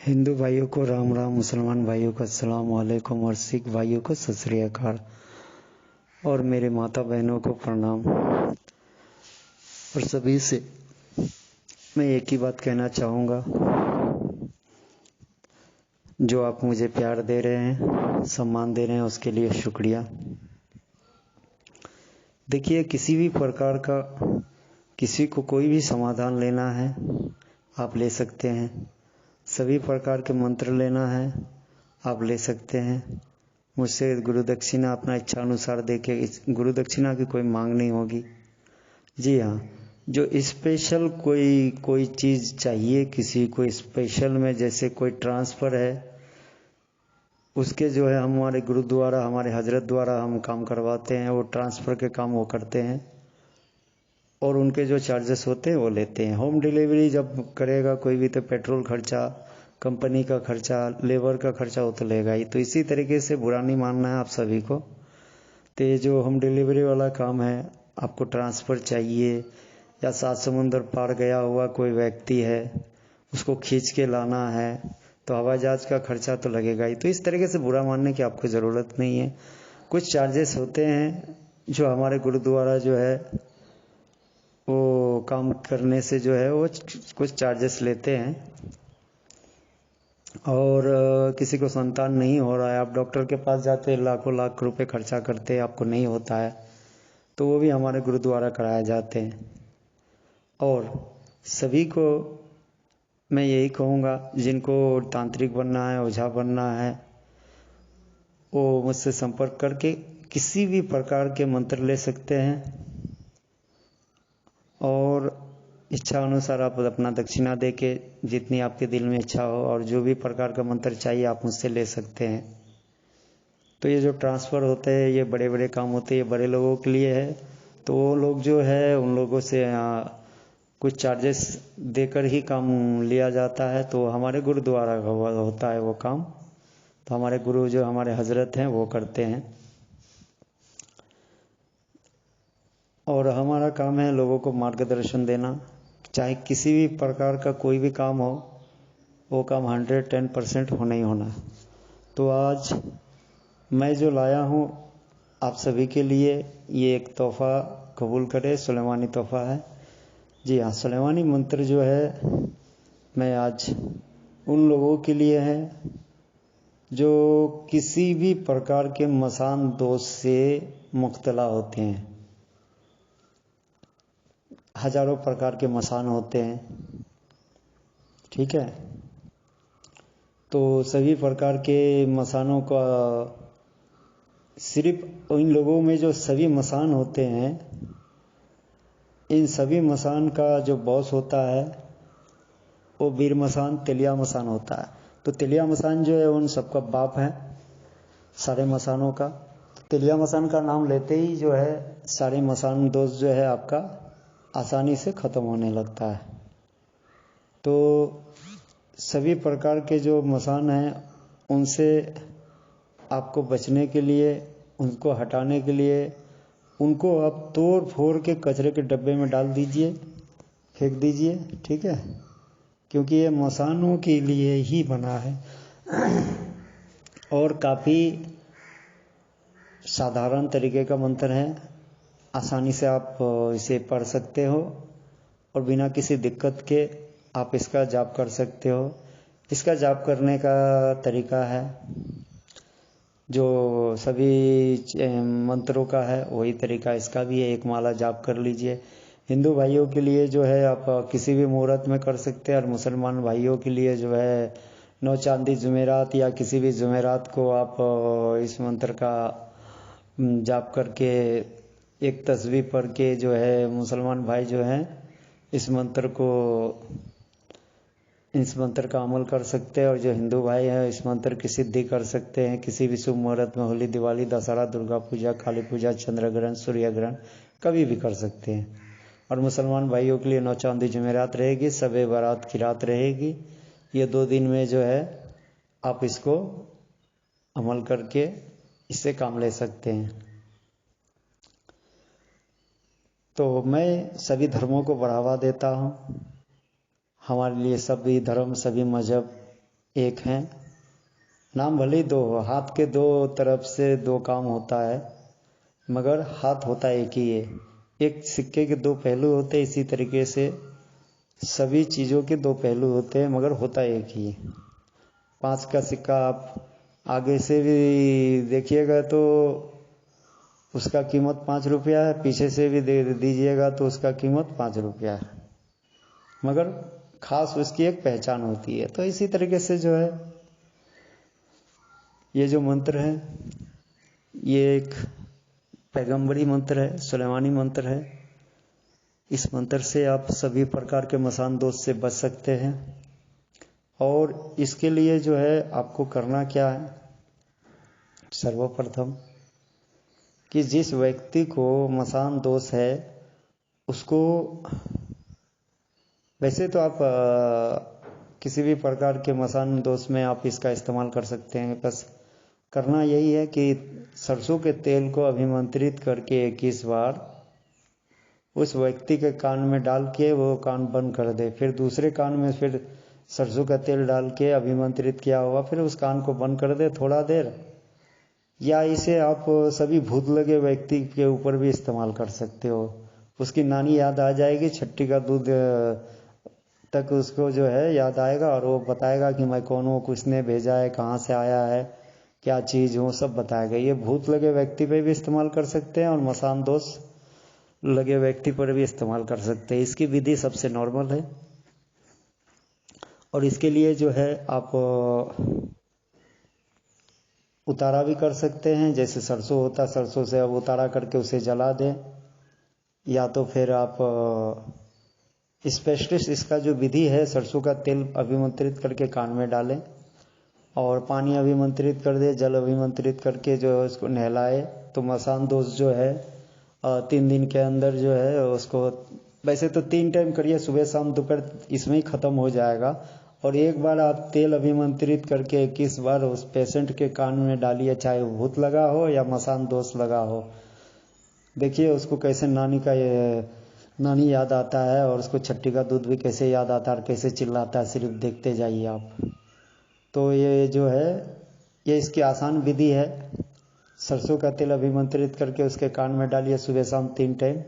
हिंदू भाइयों को राम राम, मुसलमान भाइयों को अस्सलाम वालेकुम और सिख भाइयों को सत श्री अकाल और मेरे माता बहनों को प्रणाम। और सभी से मैं एक ही बात कहना चाहूँगा, जो आप मुझे प्यार दे रहे हैं, सम्मान दे रहे हैं, उसके लिए शुक्रिया। देखिए, किसी भी प्रकार का किसी को कोई भी समाधान लेना है आप ले सकते हैं, सभी प्रकार के मंत्र लेना है आप ले सकते हैं। मुझसे गुरु दक्षिणा अपना इच्छा अनुसार देके, इस गुरु दक्षिणा की कोई मांग नहीं होगी। जी हाँ, जो स्पेशल कोई चीज़ चाहिए किसी को स्पेशल में, जैसे कोई ट्रांसफ़र है, उसके जो है हमारे गुरु द्वारा, हमारे हजरत द्वारा हम काम करवाते हैं। वो ट्रांसफ़र के काम वो करते हैं और उनके जो चार्जेस होते हैं वो लेते हैं। होम डिलीवरी जब करेगा कोई भी, तो पेट्रोल खर्चा, कंपनी का खर्चा, लेबर का खर्चा वो तो लेगा ही। तो इसी तरीके से बुरा नहीं मानना है आप सभी को। तो ये जो होम डिलीवरी वाला काम है, आपको ट्रांसफ़र चाहिए या सात समुंदर पार गया हुआ कोई व्यक्ति है, उसको खींच के लाना है, तो हवाई जहाज़ का खर्चा तो लगेगा ही। तो इस तरीके से बुरा मानने की आपको ज़रूरत नहीं है। कुछ चार्जेस होते हैं जो हमारे गुरु द्वारा जो है वो काम करने से जो है वो कुछ चार्जेस लेते हैं। और किसी को संतान नहीं हो रहा है, आप डॉक्टर के पास जाते लाखों लाख रुपए खर्चा करते, आपको नहीं होता है, तो वो भी हमारे गुरु द्वारा कराए जाते हैं। और सभी को मैं यही कहूँगा, जिनको तांत्रिक बनना है, ओझा बनना है, वो मुझसे संपर्क करके किसी भी प्रकार के मंत्र ले सकते हैं और इच्छा अनुसार आप अपना दक्षिणा दे के जितनी आपके दिल में इच्छा हो, और जो भी प्रकार का मंत्र चाहिए आप मुझसे ले सकते हैं। तो ये जो ट्रांसफ़र होते हैं, ये बड़े बड़े काम होते हैं, ये बड़े लोगों के लिए है। तो वो लोग जो है उन लोगों से कुछ चार्जेस देकर ही काम लिया जाता है। तो हमारे गुरु द्वारा होता है वो काम। तो हमारे गुरु जो हमारे हजरत हैं वो करते हैं। और हमारा काम है लोगों को मार्गदर्शन देना, चाहे किसी भी प्रकार का कोई भी काम हो, वो काम 110% होना ही होना। तो आज मैं जो लाया हूँ आप सभी के लिए, ये एक तोहफ़ा कबूल करें, सुलेमानी तोहफ़ा है। जी हाँ, सुलेमानी मंत्र जो है मैं आज उन लोगों के लिए है जो किसी भी प्रकार के मसान दोष से मुब्तला होते हैं। हजारों प्रकार के मसान होते हैं, ठीक है। तो सभी प्रकार के मसानों का, सिर्फ इन लोगों में जो सभी मसान होते हैं, इन सभी मसान का जो बॉस होता है वो वीर मसान, तेलिया मसान होता है। तो तेलिया मसान जो है उन सबका बाप है, सारे मसानों का। तो तेलिया मसान का नाम लेते ही जो है सारे मसान दोष जो है आपका आसानी से ख़त्म होने लगता है। तो सभी प्रकार के जो मसान हैं उनसे आपको बचने के लिए, उनको हटाने के लिए, उनको आप तोड़ फोड़ के कचरे के डब्बे में डाल दीजिए, फेंक दीजिए, ठीक है। क्योंकि ये मसानों के लिए ही बना है और काफ़ी साधारण तरीके का मंत्र है, आसानी से आप इसे पढ़ सकते हो और बिना किसी दिक्कत के आप इसका जाप कर सकते हो। इसका जाप करने का तरीका है जो सभी मंत्रों का है, वही तरीका इसका भी है। एक माला जाप कर लीजिए। हिंदू भाइयों के लिए जो है आप किसी भी मुहूर्त में कर सकते हैं, और मुसलमान भाइयों के लिए जो है 9 चांदी जुमेरात या किसी भी जुमेरात को आप इस मंत्र का जाप करके एक तस्बीह पढ़ के जो है मुसलमान भाई जो हैं इस मंत्र का अमल कर सकते हैं। और जो हिंदू भाई हैं इस मंत्र की सिद्धि कर सकते हैं किसी भी शुभ मुहूर्त में, होली, दिवाली, दशहरा, दुर्गा पूजा, काली पूजा, चंद्र ग्रहण, सूर्य ग्रहण, कभी भी कर सकते हैं। और मुसलमान भाइयों के लिए 9 चांदी जुमेरात रहेगी, शब बारात की रात रहेगी। ये 2 दिन में जो है आप इसको अमल करके इससे काम ले सकते हैं। तो मैं सभी धर्मों को बढ़ावा देता हूँ। हमारे लिए सभी धर्म, सभी मज़हब एक हैं, नाम भले ही दो हो, हाथ के दो तरफ से दो काम होता है मगर हाथ होता एक ही है। एक सिक्के के दो पहलू होते हैं, इसी तरीके से सभी चीज़ों के दो पहलू होते हैं मगर होता एक ही है। 5 का सिक्का आप आगे से भी देखिएगा तो उसका कीमत 5 रुपया है, पीछे से भी दे दीजिएगा तो उसका कीमत 5 रुपया है, मगर खास उसकी एक पहचान होती है। तो इसी तरीके से जो है ये जो मंत्र है ये एक पैगंबरी मंत्र है, सुलेमानी मंत्र है। इस मंत्र से आप सभी प्रकार के मसान दोष से बच सकते हैं। और इसके लिए जो है आपको करना क्या है, सर्वप्रथम कि जिस व्यक्ति को मसान दोष है उसको, वैसे तो आप किसी भी प्रकार के मसान दोष में आप इसका इस्तेमाल कर सकते हैं, बस करना यही है कि सरसों के तेल को अभिमंत्रित करके 21 बार उस व्यक्ति के कान में डाल के वो कान बंद कर दे, फिर दूसरे कान में फिर सरसों का तेल डाल के अभिमंत्रित किया हुआ फिर उस कान को बंद कर दे थोड़ा देर। या इसे आप सभी भूत लगे व्यक्ति के ऊपर भी इस्तेमाल कर सकते हो। उसकी नानी याद आ जाएगी, छट्टी का दूध तक उसको जो है याद आएगा और वो बताएगा कि मैं कौन हूँ, किसने भेजा है, कहाँ से आया है, क्या चीज़ हूँ, सब बताएगा। ये भूत लगे व्यक्ति पे भी इस्तेमाल कर सकते हैं और मसान दोष लगे व्यक्ति पर भी इस्तेमाल कर सकते हैं। इसकी विधि सबसे नॉर्मल है और इसके लिए जो है आप उतारा भी कर सकते हैं। जैसे सरसों होता, सरसों से अब उतारा करके उसे जला दें, या तो फिर आप स्पेशलिस्ट इसका जो विधि है, सरसों का तेल अभिमंत्रित करके कान में डालें और पानी अभिमंत्रित कर दे, जल अभिमंत्रित करके जो है उसको नहलाए तो मसान दोष जो है 3 दिन के अंदर जो है उसको, वैसे तो 3 टाइम करिए, सुबह शाम दोपहर, इसमें ही ख़त्म हो जाएगा। और एक बार आप तेल अभिमंत्रित करके 21 बार उस पेशेंट के कान में डालिए, चाहे वो भूत लगा हो या मसान दोष लगा हो। देखिए उसको कैसे नानी याद आता है और उसको छट्टी का दूध भी कैसे याद आता है और कैसे चिल्लाता है, सिर्फ देखते जाइए आप। तो ये जो है ये इसकी आसान विधि है। सरसों का तेल अभिमंत्रित करके उसके कान में डालिए सुबह शाम 3 टाइम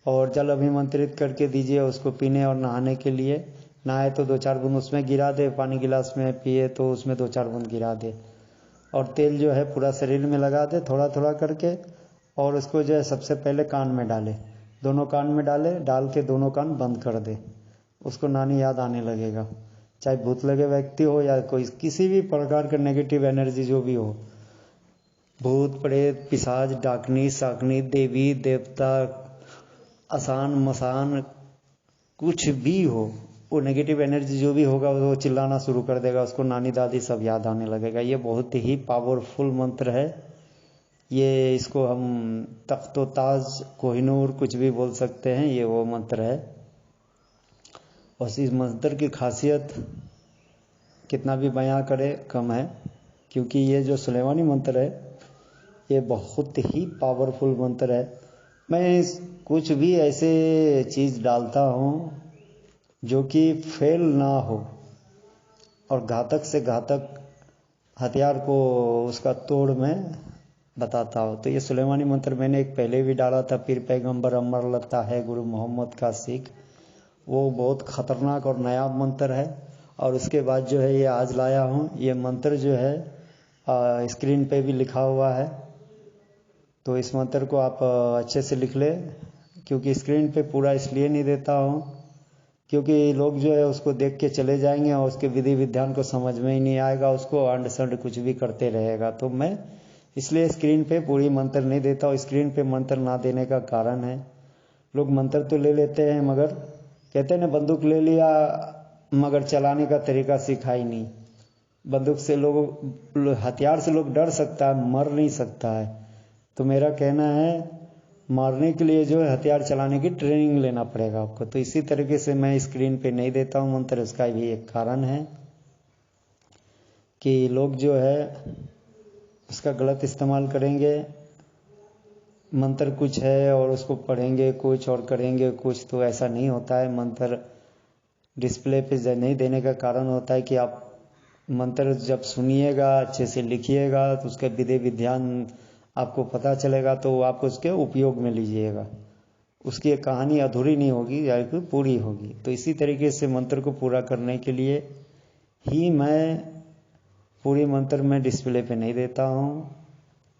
और जल अभिमंत्रित करके दीजिए उसको पीने और नहाने के लिए। नहाए तो 2-4 बूंद उसमें गिरा दे, पानी गिलास में पिए तो उसमें 2-4 बूंद गिरा दे और तेल जो है पूरा शरीर में लगा दे थोड़ा थोड़ा करके। और उसको जो है सबसे पहले कान में डाले, दोनों कान में डाले, डाल के दोनों कान बंद कर दे। उसको नानी याद आने लगेगा, चाहे भूत लगे व्यक्ति हो या कोई किसी भी प्रकार का नेगेटिव एनर्जी जो भी हो, भूत प्रेत पिशाच डाकनी साकनी देवी देवता आसान मसान कुछ भी हो, वो नेगेटिव एनर्जी जो भी होगा वो चिल्लाना शुरू कर देगा, उसको नानी दादी सब याद आने लगेगा। ये बहुत ही पावरफुल मंत्र है। ये इसको हम तख्तो ताज कोहिनूर कुछ भी बोल सकते हैं, ये वो मंत्र है। और इस मंत्र की खासियत कितना भी बयां करे कम है, क्योंकि ये जो सुलेमानी मंत्र है ये बहुत ही पावरफुल मंत्र है। मैं कुछ भी ऐसे चीज़ डालता हूँ जो कि फेल ना हो और घातक से घातक हथियार को उसका तोड़ में बताता हूँ। तो ये सुलेमानी मंत्र मैंने एक पहले भी डाला था, पीर पैगंबर अमर लगता है गुरु मोहम्मद का सिख, वो बहुत ख़तरनाक और नायाब मंत्र है। और उसके बाद जो है ये आज लाया हूँ, ये मंत्र जो है स्क्रीन पे भी लिखा हुआ है। तो इस मंत्र को आप अच्छे से लिख ले, क्योंकि स्क्रीन पे पूरा इसलिए नहीं देता हूँ क्योंकि लोग जो है उसको देख के चले जाएंगे और उसके विधि विधान को समझ में ही नहीं आएगा, उसको अंड संड कुछ भी करते रहेगा। तो मैं इसलिए स्क्रीन पे पूरी मंत्र नहीं देता हूँ। स्क्रीन पे मंत्र ना देने का कारण है, लोग मंत्र तो ले लेते हैं मगर कहते हैं ना, बंदूक ले लिया मगर चलाने का तरीका सीखा ही नहीं। बंदूक से लोग, हथियार से लोग डर सकता है, मर नहीं सकता है। तो मेरा कहना है मारने के लिए जो है हथियार चलाने की ट्रेनिंग लेना पड़ेगा आपको। तो इसी तरीके से मैं स्क्रीन पे नहीं देता हूँ मंत्र। उसका भी एक कारण है कि लोग जो है उसका गलत इस्तेमाल करेंगे। मंत्र कुछ है और उसको पढ़ेंगे कुछ और करेंगे कुछ, तो ऐसा नहीं होता है। मंत्र डिस्प्ले पे नहीं देने का कारण होता है कि आप मंत्र जब सुनिएगा, अच्छे से लिखिएगा, तो उसका विधि विधान आपको पता चलेगा, तो आप उसके उपयोग में लीजिएगा। उसकी कहानी अधूरी नहीं होगी, या फिर पूरी होगी। तो इसी तरीके से मंत्र को पूरा करने के लिए ही मैं पूरी मंत्र में डिस्प्ले पे नहीं देता हूँ,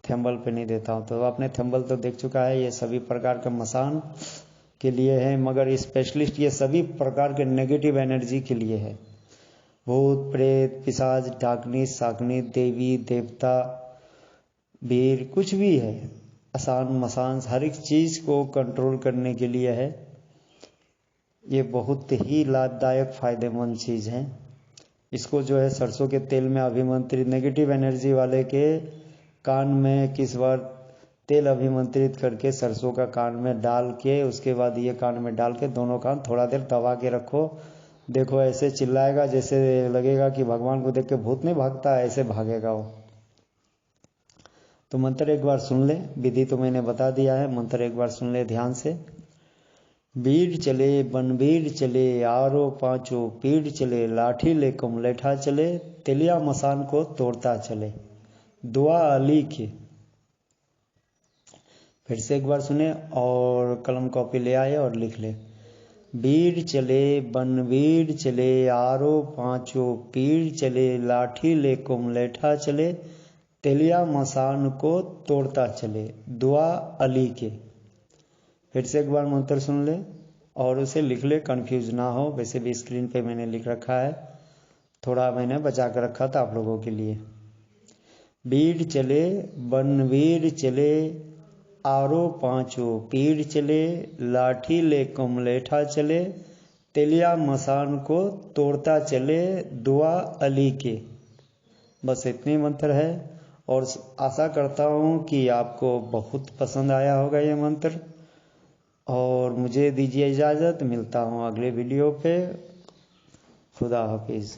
थंबल पे नहीं देता हूँ। तो आपने थंबल तो देख चुका है, ये सभी प्रकार का मसान के लिए है, मगर स्पेशलिस्ट ये सभी प्रकार के नेगेटिव एनर्जी के लिए है। भूत प्रेत पिशाच डाकनी साकनी देवी देवता वीर कुछ भी है, आसान मसान हर एक चीज को कंट्रोल करने के लिए है। ये बहुत ही लाभदायक फायदेमंद चीज है। इसको जो है सरसों के तेल में अभिमंत्रित, नेगेटिव एनर्जी वाले के कान में किस बार तेल अभिमंत्रित करके सरसों का कान में डाल के, उसके बाद ये कान में डाल के दोनों कान थोड़ा देर दबा के रखो। देखो ऐसे चिल्लाएगा जैसे लगेगा कि भगवान को देख के भूत नहीं भागता है, ऐसे भागेगा वो। तो मंत्र एक बार सुन ले, विधि तो मैंने बता दिया है, मंत्र एक बार सुन ले ध्यान से। बीड़ चले बनबीड़ चले आरो पांचो पीड़ चले लाठी ले कुमलेठा चले तेलिया मसान को तोड़ता चले दुआ अली की। फिर से एक बार सुने और कलम कॉपी ले आए और लिख ले। बीड़ चले बनबीड़ चले आरो पांचो पीड़ चले लाठी ले कुमलेठा चले तेलिया मसान को तोड़ता चले दुआ अली के। फिर से एक बार मंत्र सुन ले और उसे लिख ले, कंफ्यूज ना हो। वैसे भी स्क्रीन पे मैंने लिख रखा है, थोड़ा मैंने बचा कर रखा था आप लोगों के लिए। बीड़ चले बनवीर चले आरो पांचो पीड़ चले लाठी ले कुमलेठा चले तेलिया मसान को तोड़ता चले दुआ अली के। बस इतने मंत्र है और आशा करता हूँ कि आपको बहुत पसंद आया होगा ये मंत्र। और मुझे दीजिए इजाज़त, मिलता हूँ अगले वीडियो पे। खुदा हाफिज़।